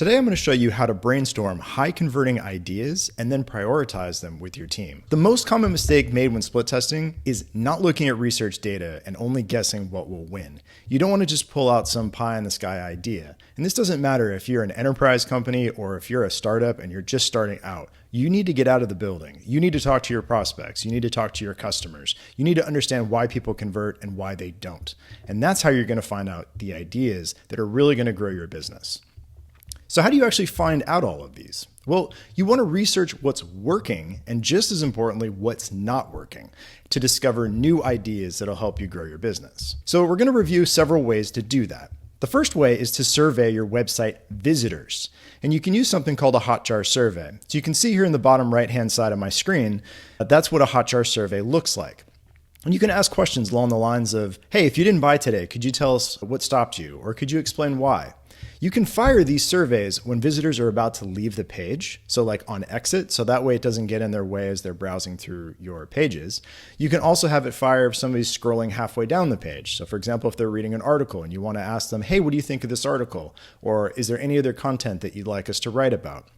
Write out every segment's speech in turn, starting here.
Today I'm going to show you how to brainstorm high converting ideas and then prioritize them with your team. The most common mistake made when split testing is not looking at research data and only guessing what will win. You don't want to just pull out some pie in the sky idea. And this doesn't matter if you're an enterprise company or if you're a startup and you're just starting out. You need to get out of the building. You need to talk to your prospects. You need to talk to your customers. You need to understand why people convert and why they don't. And that's how you're going to find out the ideas that are really going to grow your business. So how do you actually find out all of these? Well, you want to research what's working and just as importantly, what's not working to discover new ideas that'll help you grow your business. So we're going to review several ways to do that. The first way is to survey your website visitors. And you can use something called a Hotjar survey. So you can see here in the bottom right-hand side of my screen, that's what a Hotjar survey looks like. And you can ask questions along the lines of, hey, if you didn't buy today, could you tell us what stopped you? Or could you explain why? You can fire these surveys when visitors are about to leave the page, so like on exit, so that way it doesn't get in their way as they're browsing through your pages. You can also have it fire if somebody's scrolling halfway down the page. So for example, if they're reading an article and you want to ask them, hey, what do you think of this article? Or is there any other content that you'd like us to write about?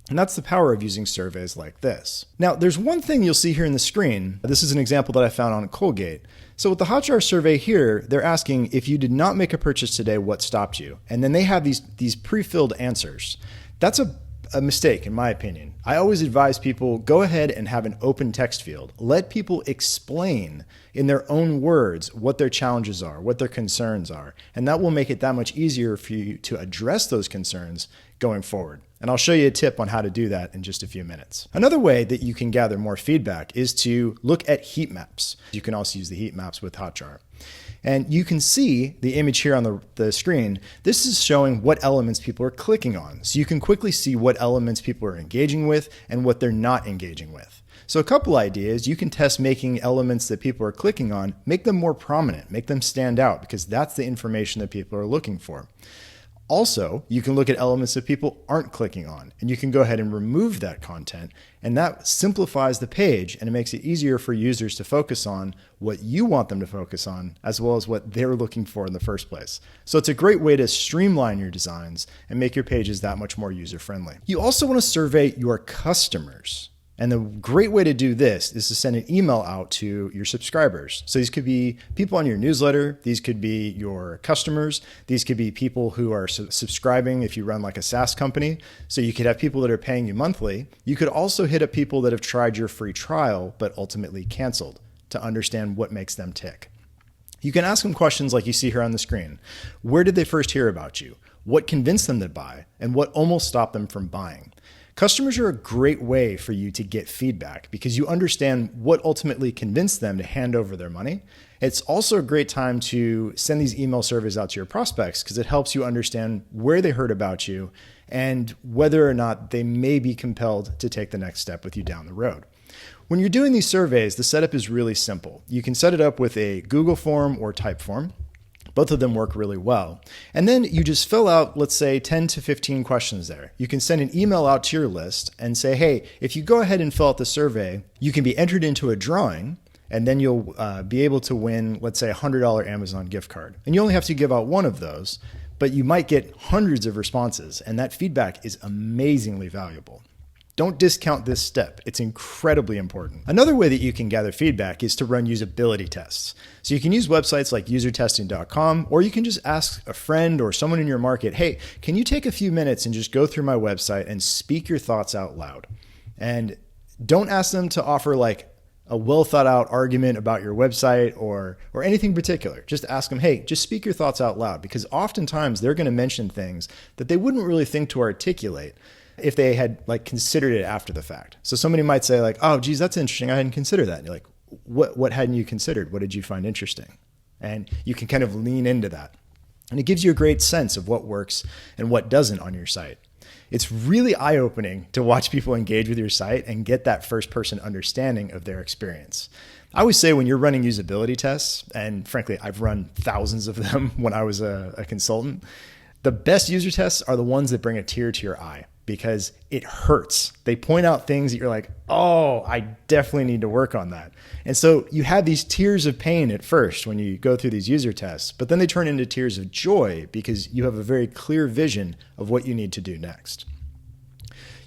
And that's the power of using surveys like this. Now, there's one thing you'll see here in the screen. This is an example that I found on Colgate. So with the Hotjar survey here, they're asking if you did not make a purchase today, what stopped you? And then they have these pre-filled answers. That's a mistake, in my opinion. I always advise people, go ahead and have an open text field. Let people explain in their own words what their challenges are, what their concerns are. And that will make it that much easier for you to address those concerns going forward. And I'll show you a tip on how to do that in just a few minutes. Another way that you can gather more feedback is to look at heat maps. You can also use the heat maps with Hotjar. And you can see the image here on the screen. This is showing what elements people are clicking on. So you can quickly see what elements people are engaging with and what they're not engaging with. So a couple ideas, you can test making elements that people are clicking on, make them more prominent, make them stand out, because that's the information that people are looking for. Also, you can look at elements that people aren't clicking on, and you can go ahead and remove that content, and that simplifies the page, and it makes it easier for users to focus on what you want them to focus on, as well as what they're looking for in the first place. So it's a great way to streamline your designs and make your pages that much more user-friendly. You also want to survey your customers. And the great way to do this is to send an email out to your subscribers. So these could be people on your newsletter. These could be your customers. These could be people who are subscribing if you run like a SaaS company. So you could have people that are paying you monthly. You could also hit up people that have tried your free trial but ultimately canceled to understand what makes them tick. You can ask them questions like you see here on the screen. Where did they first hear about you? What convinced them to buy? And what almost stopped them from buying? Customers are a great way for you to get feedback because you understand what ultimately convinced them to hand over their money. It's also a great time to send these email surveys out to your prospects because it helps you understand where they heard about you and whether or not they may be compelled to take the next step with you down the road. When you're doing these surveys, the setup is really simple. You can set it up with a Google form or Typeform. Both of them work really well. And then you just fill out, let's say, 10 to 15 questions there. You can send an email out to your list and say, hey, if you go ahead and fill out the survey, you can be entered into a drawing, and then you'll be able to win, let's say, a $100 Amazon gift card. And you only have to give out one of those, but you might get hundreds of responses, and that feedback is amazingly valuable. Don't discount this step. It's incredibly important. Another way that you can gather feedback is to run usability tests. So you can use websites like usertesting.com, or you can just ask a friend or someone in your market, hey, can you take a few minutes and just go through my website and speak your thoughts out loud? And don't ask them to offer like a well thought out argument about your website or anything particular. Just ask them, hey, just speak your thoughts out loud, because oftentimes they're going to mention things that they wouldn't really think to articulate if they had like considered it after the fact. So somebody might say like, oh, geez, that's interesting. I hadn't considered that. And you're like, what hadn't you considered? What did you find interesting? And you can kind of lean into that. And it gives you a great sense of what works and what doesn't on your site. It's really eye-opening to watch people engage with your site and get that first-person understanding of their experience. I always say when you're running usability tests, and frankly, I've run thousands of them when I was a consultant, the best user tests are the ones that bring a tear to your eye. because it hurts. They point out things that you're like, oh, I definitely need to work on that. And so you have these tears of pain at first when you go through these user tests, but then they turn into tears of joy because you have a very clear vision of what you need to do next.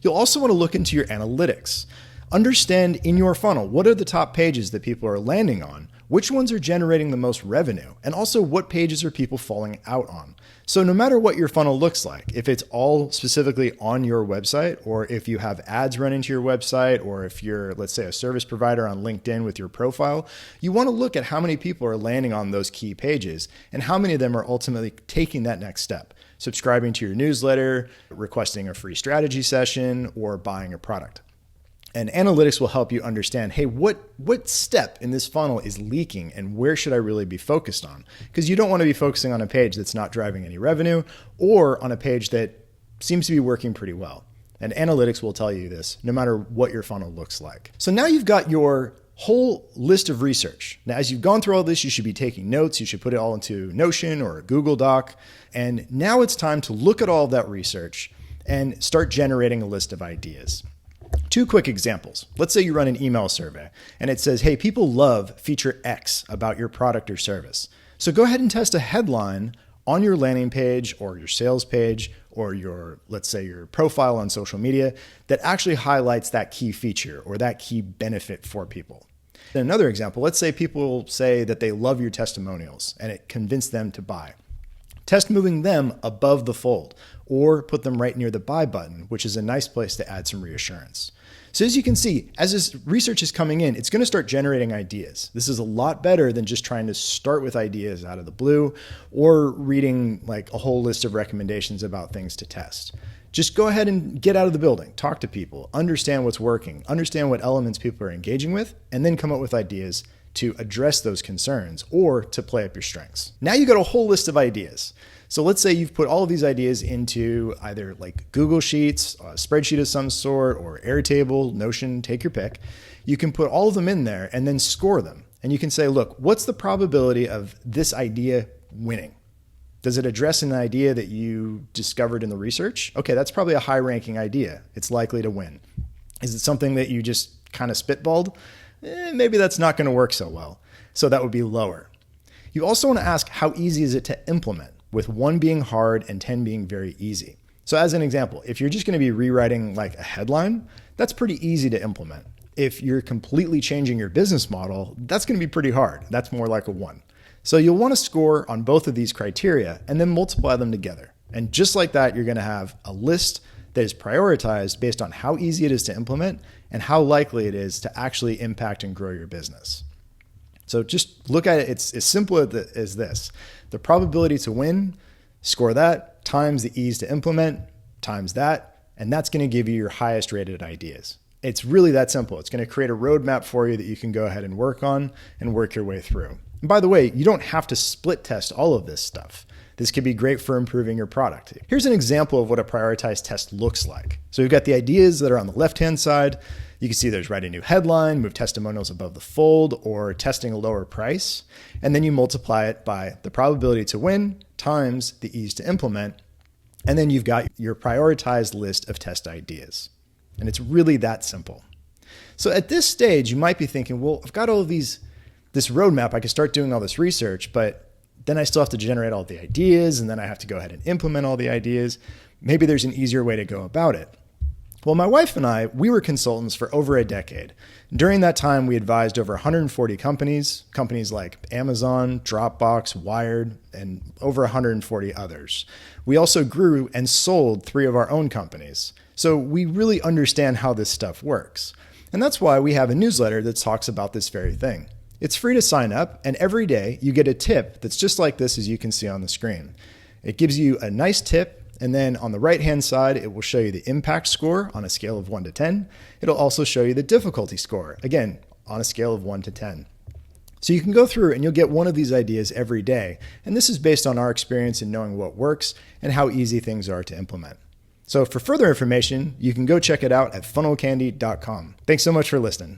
You'll also want to look into your analytics. Understand in your funnel, what are the top pages that people are landing on? Which ones are generating the most revenue? And also, what pages are people falling out on? So no matter what your funnel looks like, if it's all specifically on your website, or if you have ads running to your website, or if you're, let's say, a service provider on LinkedIn with your profile, you want to look at how many people are landing on those key pages and how many of them are ultimately taking that next step, subscribing to your newsletter, requesting a free strategy session, or buying a product. And analytics will help you understand, hey, what step in this funnel is leaking and where should I really be focused on? Because you don't want to be focusing on a page that's not driving any revenue or on a page that seems to be working pretty well. And analytics will tell you this no matter what your funnel looks like. So now you've got your whole list of research. Now, as you've gone through all this, you should be taking notes. You should put it all into Notion or a Google Doc. And now it's time to look at all of that research and start generating a list of ideas. Two quick examples. Let's say you run an email survey and it says, hey, people love feature X about your product or service. So go ahead and test a headline on your landing page or your sales page or your, let's say, your profile on social media that actually highlights that key feature or that key benefit for people. Then another example, let's say people say that they love your testimonials and it convinced them to buy. Test moving them above the fold or put them right near the buy button, which is a nice place to add some reassurance. So as you can see, as this research is coming in, it's going to start generating ideas. This is a lot better than just trying to start with ideas out of the blue or reading like a whole list of recommendations about things to test. Just go ahead and get out of the building, talk to people, understand what's working, understand what elements people are engaging with, and then come up with ideas to address those concerns or to play up your strengths. Now you got a whole list of ideas. So let's say you've put all of these ideas into either like Google Sheets, a spreadsheet of some sort, or Airtable, Notion, take your pick. You can put all of them in there and then score them. And you can say, look, what's the probability of this idea winning? Does it address an idea that you discovered in the research? Okay, that's probably a high ranking idea. It's likely to win. Is it something that you just kind of spitballed? Maybe that's not going to work so well. So that would be lower. You also want to ask, how easy is it to implement, with 1 being hard and 10 being very easy. So as an example, if you're just going to be rewriting like a headline, that's pretty easy to implement. If you're completely changing your business model, that's going to be pretty hard. That's more like a 1. So you'll want to score on both of these criteria and then multiply them together. And just like that, you're going to have a list that is prioritized based on how easy it is to implement and how likely it is to actually impact and grow your business. So just look at it. It's as simple as this. The probability to win, score that, times the ease to implement, times that, and that's going to give you your highest rated ideas. It's really that simple. It's going to create a roadmap for you that you can go ahead and work on and work your way through. And by the way, you don't have to split test all of this stuff. This could be great for improving your product. Here's an example of what a prioritized test looks like. So we've got the ideas that are on the left-hand side. You can see there's write a new headline, move testimonials above the fold, or testing a lower price. And then you multiply it by the probability to win times the ease to implement. And then you've got your prioritized list of test ideas. And it's really that simple. So at this stage, you might be thinking, well, I've got all of this roadmap. I can start doing all this research, but then I still have to generate all the ideas, and then I have to go ahead and implement all the ideas. Maybe there's an easier way to go about it. Well, my wife and I, we were consultants for over a decade. During that time, we advised over 140 companies like Amazon, Dropbox, Wired, and over 140 others. We also grew and sold 3 of our own companies. So we really understand how this stuff works. And that's why we have a newsletter that talks about this very thing. It's free to sign up, and every day you get a tip that's just like this, as you can see on the screen. It gives you a nice tip, and then on the right-hand side, it will show you the impact score on a scale of 1 to 10. It'll also show you the difficulty score, again, on a scale of 1 to 10. So you can go through and you'll get one of these ideas every day, and this is based on our experience in knowing what works and how easy things are to implement. So for further information, you can go check it out at funnelcandy.com. Thanks so much for listening.